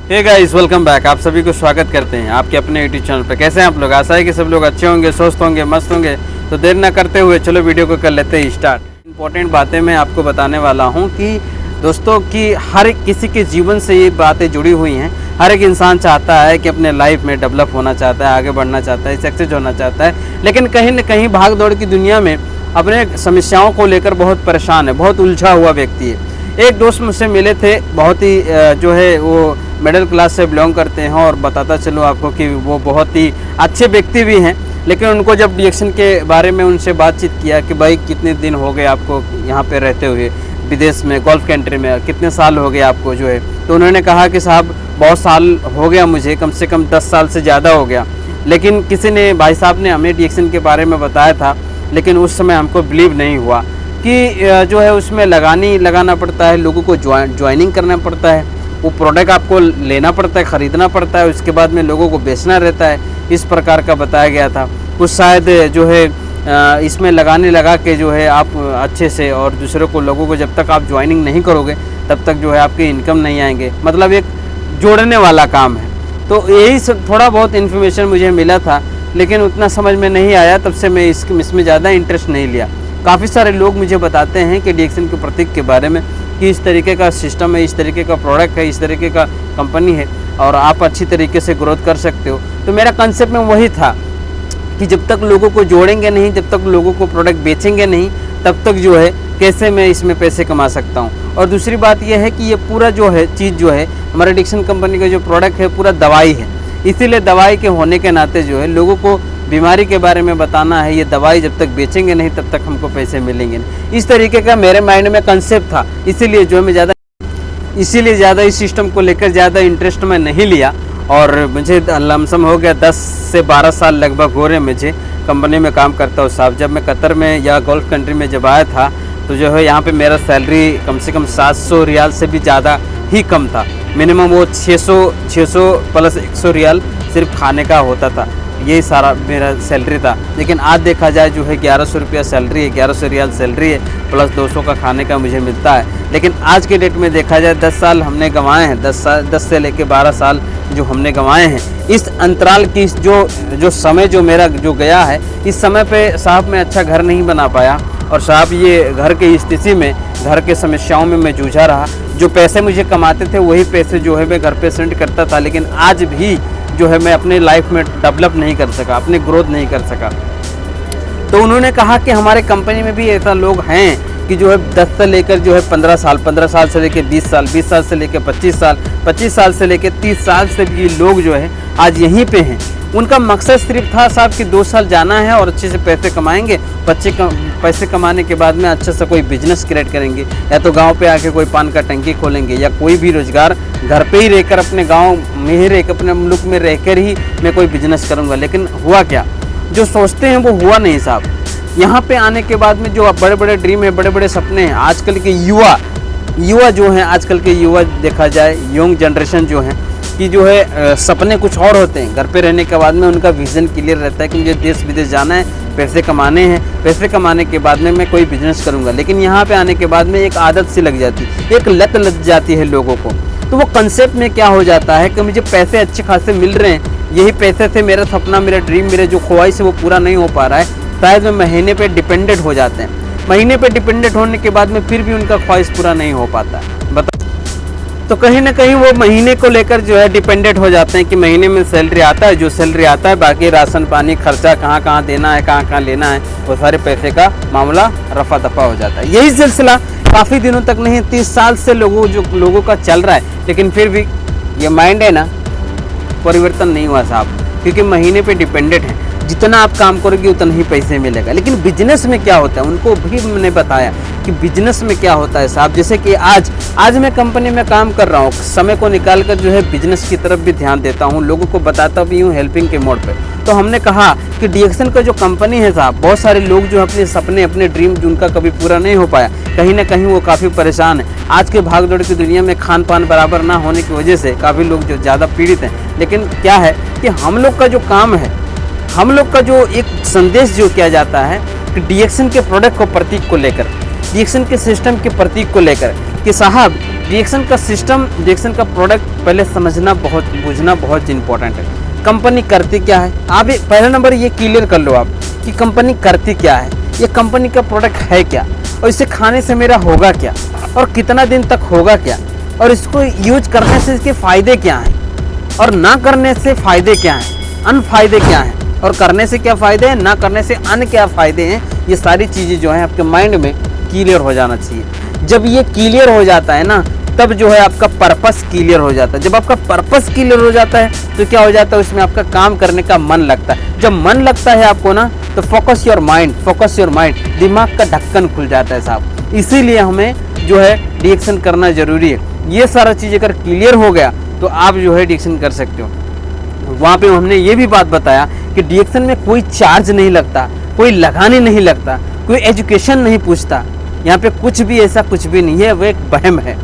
Hey guys, welcome back. आप सभी को स्वागत करते हैं आपके अपने यूट्यूब चैनल पर। कैसे हैं आप लोग? आशा है कि सब लोग अच्छे होंगे, स्वस्थ होंगे, मस्त होंगे। तो देर ना करते हुए चलो वीडियो को कर लेते हैं स्टार्ट। इंपॉर्टेंट बातें मैं आपको बताने वाला हूं कि दोस्तों कि हर किसी के जीवन से ये बातें जुड़ी हुई हैं। हर एक इंसान चाहता है कि अपने लाइफ में डेवलप होना चाहता है, आगे बढ़ना चाहता है, सक्सेस होना चाहता है, लेकिन कहीं न कहीं भाग दौड़ की दुनिया में अपने समस्याओं को लेकर बहुत परेशान है, बहुत उलझा हुआ व्यक्ति है। एक दोस्त मुझसे मिले थे, बहुत ही जो है वो मिडिल क्लास से बिलोंग करते हैं और बताता चलूँ आपको कि वो बहुत ही अच्छे व्यक्ति भी हैं। लेकिन उनको जब डिएक्शन के बारे में उनसे बातचीत किया कि भाई कितने दिन हो गए आपको यहाँ पे रहते हुए, विदेश में, गल्फ कंट्री में, कितने साल हो गए आपको जो है, तो उन्होंने कहा कि साहब बहुत साल हो गया मुझे, कम से कम 10 साल से ज़्यादा हो गया। लेकिन किसी ने, भाई साहब ने हमें डिएक्शन के बारे में बताया था, लेकिन उस समय हमको बिलीव नहीं हुआ कि जो है उसमें लगाना पड़ता है, लोगों को ज्वाइनिंग करना पड़ता है, वो प्रोडक्ट आपको लेना पड़ता है, ख़रीदना पड़ता है, उसके बाद में लोगों को बेचना रहता है। इस प्रकार का बताया गया था। कुछ शायद जो है इसमें लगा के जो है आप अच्छे से, और दूसरों को, लोगों को जब तक आप ज्वाइनिंग नहीं करोगे तब तक जो है आपके इनकम नहीं आएंगे। मतलब एक जोड़ने वाला काम है। तो यही थोड़ा बहुत इन्फॉर्मेशन मुझे मिला था, लेकिन उतना समझ में नहीं आया। तब से मैं इसमें ज़्यादा इंटरेस्ट नहीं लिया। काफ़ी सारे लोग मुझे बताते हैं कि डिएक्शन के प्रतीक के बारे में कि इस तरीके का सिस्टम है, इस तरीके का प्रोडक्ट है, इस तरीके का कंपनी है और आप अच्छी तरीके से ग्रोथ कर सकते हो। तो मेरा कंसेप्ट में वही था कि जब तक लोगों को जोड़ेंगे नहीं, जब तक लोगों को प्रोडक्ट बेचेंगे नहीं, तब तक जो है कैसे मैं इसमें पैसे कमा सकता हूँ। और दूसरी बात यह है कि ये पूरा जो है चीज़ जो है, हमारा डिएक्शन कंपनी का जो प्रोडक्ट है पूरा दवाई है। इसीलिए दवाई के होने के नाते जो है लोगों को बीमारी के बारे में बताना है। ये दवाई जब तक बेचेंगे नहीं तब तक हमको पैसे मिलेंगे नहीं। इस तरीके का मेरे माइंड में कंसेप्ट था। इसीलिए जो मैं ज़्यादा इस सिस्टम को लेकर ज़्यादा इंटरेस्ट में नहीं लिया। और मुझे लमसम हो गया 10 से 12 साल लगभग हो रहे मुझे कंपनी में काम करता हूँ साहब। जब मैं कतर में या गल्फ कंट्री में जब आया था तो जो है यहाँ पे मेरा सैलरी कम से कम 700 रियाल से भी ज़्यादा ही कम था। मिनिमम वो 600 प्लस 100 रियाल सिर्फ खाने का होता था। यही सारा मेरा सैलरी था। लेकिन आज देखा जाए जो है 1100 रुपया सैलरी है, 1100 रियाल सैलरी है, प्लस 200 का खाने का मुझे मिलता है। लेकिन आज के डेट में देखा जाए 10 साल हमने गंवाए हैं, 10 से लेकर 12 साल जो हमने गंवाए हैं। इस अंतराल की जो समय जो मेरा जो गया है, इस समय पे साहब मैं अच्छा घर नहीं बना पाया। और साहब ये घर की स्थिति में, घर के समस्याओं में मैं जूझा रहा। जो पैसे मुझे कमाते थे वही पैसे जो है मैं घर पे सेंड करता था। लेकिन आज भी जो है मैं अपने लाइफ में डेवलप नहीं कर सका, अपने ग्रोथ नहीं कर सका। तो उन्होंने कहा कि हमारे कंपनी में भी ऐसा लोग हैं कि जो है 10 से लेकर जो है 15 साल से लेकर 20 साल, 20 साल से लेकर 25 साल, 25 साल से लेकर 30 साल से भी लोग जो है आज यहीं पे हैं। उनका मकसद सिर्फ था साहब कि 2 साल जाना है और अच्छे से पैसे कमाएंगे। पैसे कमाने के बाद में अच्छे से कोई बिजनेस क्रिएट करेंगे, या तो गांव पे आके कोई पान का टंकी खोलेंगे, या कोई भी रोजगार घर पे ही रहकर, अपने गांव में ही रहकर, अपने मुल्क में रहकर ही मैं कोई बिजनेस करूंगा। लेकिन हुआ क्या, जो सोचते हैं वो हुआ नहीं साहब। यहाँ पे आने के बाद में जो बड़े बड़े ड्रीम है, बड़े बड़े सपने हैं, आजकल के युवा जो हैं, आजकल के युवा देखा जाए, यंग जनरेशन जो है कि जो है सपने कुछ और होते हैं। घर पे रहने के बाद में उनका विज़न क्लियर रहता है कि मुझे देश विदेश जाना है, पैसे कमाने हैं, पैसे कमाने के बाद में मैं कोई बिजनेस करूंगा। लेकिन यहाँ पे आने के बाद में एक आदत सी लग जाती है, एक लत लग जाती है लोगों को। तो वो कंसेप्ट में क्या हो जाता है कि मुझे पैसे अच्छे खासे मिल रहे हैं, यही पैसे से मेरा सपना, मेरा ड्रीम, मेरे जो ख्वाहिश है वो पूरा नहीं हो पा रहा है। शायद में महीने पे डिपेंडेंट हो जाते हैं। महीने पे डिपेंडेंट होने के बाद में फिर भी उनका ख्वाहिश पूरा नहीं हो पाता है। तो कहीं ना कहीं वो महीने को लेकर जो है डिपेंडेंट हो जाते हैं कि महीने में सैलरी आता है, जो सैलरी आता है, बाकी राशन पानी खर्चा कहाँ कहाँ देना है, कहाँ कहाँ लेना है, वो सारे पैसे का मामला रफा दफा हो जाता है। यही सिलसिला काफ़ी दिनों तक नहीं, 30 साल से लोगों का चल रहा है। लेकिन फिर भी ये माइंड है ना, परिवर्तन नहीं हुआ साहब, क्योंकि महीने पे डिपेंडेंट है। जितना आप काम करोगे उतना ही पैसे मिलेगा। लेकिन बिजनेस में क्या होता है, उनको भी मैंने बताया कि बिजनेस में क्या होता है साहब। जैसे कि आज मैं कंपनी में काम कर रहा हूँ, समय को निकाल कर जो है बिजनेस की तरफ भी ध्यान देता हूँ, लोगों को बताता भी हूँ हेल्पिंग के मोड पे। तो हमने कहा कि डिएक्शन का जो कंपनी है साहब, बहुत सारे लोग जो अपने सपने, अपने ड्रीम जिनका कभी पूरा नहीं हो पाया, कहीं ना कहीं वो काफ़ी परेशान है। आज के भाग दौड़ की दुनिया में खान पान बराबर ना होने की वजह से काफ़ी लोग जो ज़्यादा पीड़ित हैं। लेकिन क्या है कि हम लोग का जो काम है, हम लोग का जो एक संदेश जो किया जाता है कि डिएक्शन के प्रोडक्ट को, प्रतीक को लेकर, डिएक्शन के सिस्टम के प्रतीक को लेकर कि साहब डिएक्शन का सिस्टम, डिएक्शन का प्रोडक्ट पहले समझना बुझना बहुत इंपॉर्टेंट है। कंपनी करती क्या है, आप पहला नंबर ये क्लियर कर लो आप कि कंपनी करती क्या है, ये कंपनी का प्रोडक्ट है क्या, और इसे खाने से मेरा होगा क्या, और कितना दिन तक होगा क्या, और इसको यूज करने से इसके फ़ायदे क्या हैं, और ना करने से फ़ायदे क्या हैं, अनफायदे क्या हैं, और करने से क्या फ़ायदे हैं, ना करने से अन क्या फ़ायदे हैं। ये सारी चीज़ें जो हैं आपके माइंड में क्लियर हो जाना चाहिए। जब ये क्लियर हो जाता है ना, तब जो है आपका पर्पस क्लियर हो जाता है। जब आपका पर्पस क्लियर हो जाता है तो क्या हो जाता है, उसमें आपका काम करने का मन लगता है। जब मन लगता है आपको ना, तो फोकस योर माइंड, दिमाग का ढक्कन खुल जाता है साहब। इसीलिए हमें जो है डिएक्शन करना ज़रूरी है। ये सारा चीज़ अगर क्लियर हो गया तो आप जो है डिएक्शन कर सकते हो। वहाँ पे हमने ये भी बात बताया कि डिएक्शन में कोई चार्ज नहीं लगता, कोई लगाने नहीं लगता, कोई एजुकेशन नहीं पूछता। यहाँ पे कुछ भी ऐसा कुछ भी नहीं है, वो एक वहम है।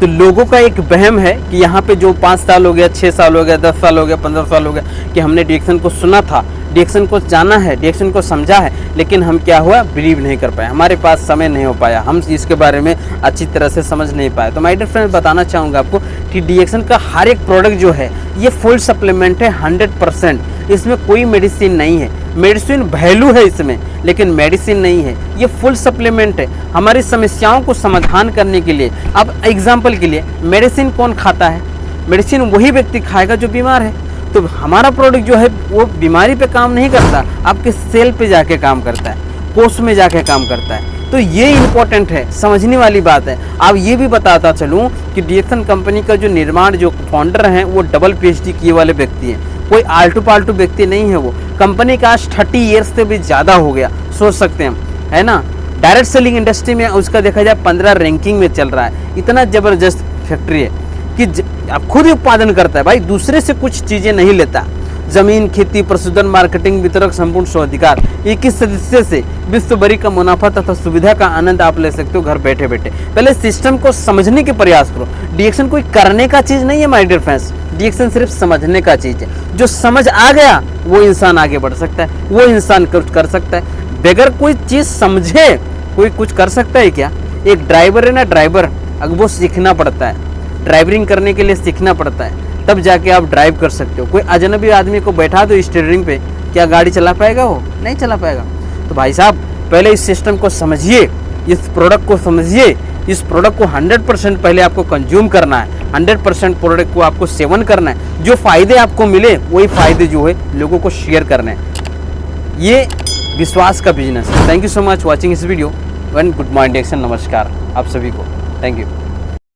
तो लोगों का एक वहम है कि यहाँ पे जो 5 साल हो गया, 6 साल हो गया, 10 साल हो गया, 15 साल हो गया कि हमने डिएक्शन को सुना था, डिएक्शन को जाना है, डिएक्शन को समझा है, लेकिन हम क्या हुआ, बिलीव नहीं कर पाए, हमारे पास समय नहीं हो पाया, हम इसके बारे में अच्छी तरह से समझ नहीं पाए। तो माय डियर फ्रेंड्स, बताना चाहूँगा आपको कि डिएक्शन का हर एक प्रोडक्ट जो है ये फुल सप्लीमेंट है 100%। इसमें कोई मेडिसिन नहीं है। मेडिसिन वैल्यू है इसमें, लेकिन मेडिसिन नहीं है। ये फुल सप्लीमेंट है हमारी समस्याओं को समाधान करने के लिए। अब एग्जाम्पल के लिए, मेडिसिन कौन खाता है? मेडिसिन वही व्यक्ति खाएगा जो बीमार है। तो हमारा प्रोडक्ट जो है वो बीमारी पे काम नहीं करता, आपके सेल पे जाके काम करता है, कोष में जाके काम करता है। तो ये इम्पोर्टेंट है, समझने वाली बात है। अब ये भी बताता चलूँ कि डिएक्शन कंपनी का जो निर्माण, जो फाउंडर हैं, वो डबल PhD किए वाले व्यक्ति हैं, कोई आलटू पालटू व्यक्ति नहीं है। वो कंपनी का आज 30 ईयर्स से भी ज़्यादा हो गया, सोच सकते हैं हम, है ना। डायरेक्ट सेलिंग इंडस्ट्री में उसका देखा जाए 15 रैंकिंग में चल रहा है। इतना ज़बरदस्त फैक्ट्री है कि अब खुद उत्पादन करता है भाई, दूसरे से कुछ चीज़ें नहीं लेता। जमीन, खेती, प्रशोधन, मार्केटिंग, वितरक, संपूर्ण स्वाधिकार, 21 सदस्य से विश्व भरी का मुनाफा तथा सुविधा का आनंद आप ले सकते हो घर बैठे बैठे। पहले सिस्टम को समझने के प्रयास करो। डिएक्शन कोई करने का चीज़ नहीं है माय डियर फ्रेंड्स, डिएक्शन सिर्फ समझने का चीज़ है। जो समझ आ गया वो इंसान आगे बढ़ सकता है, वो इंसान कुछ कर सकता है। बगैर कोई चीज़ समझे कोई कुछ कर सकता है क्या? एक ड्राइवर है ना, ड्राइवर, अगर वो सीखना पड़ता है, ड्राइवरिंग करने के लिए सीखना पड़ता है, तब जाके आप ड्राइव कर सकते हो। कोई अजनबी आदमी को बैठा दो स्टीयरिंग पे, क्या गाड़ी चला पाएगा? वो नहीं चला पाएगा। तो भाई साहब, पहले इस सिस्टम को समझिए, इस प्रोडक्ट को समझिए। इस प्रोडक्ट को 100% पहले आपको कंज्यूम करना है, 100% प्रोडक्ट को आपको सेवन करना है। जो फ़ायदे आपको मिले वही फ़ायदे जो है लोगों को शेयर करने हैं। ये विश्वास का बिजनेस है। Thank you so much watching इस वीडियो। वन गुड मॉर्निंग, नमस्कार आप सभी को। Thank you.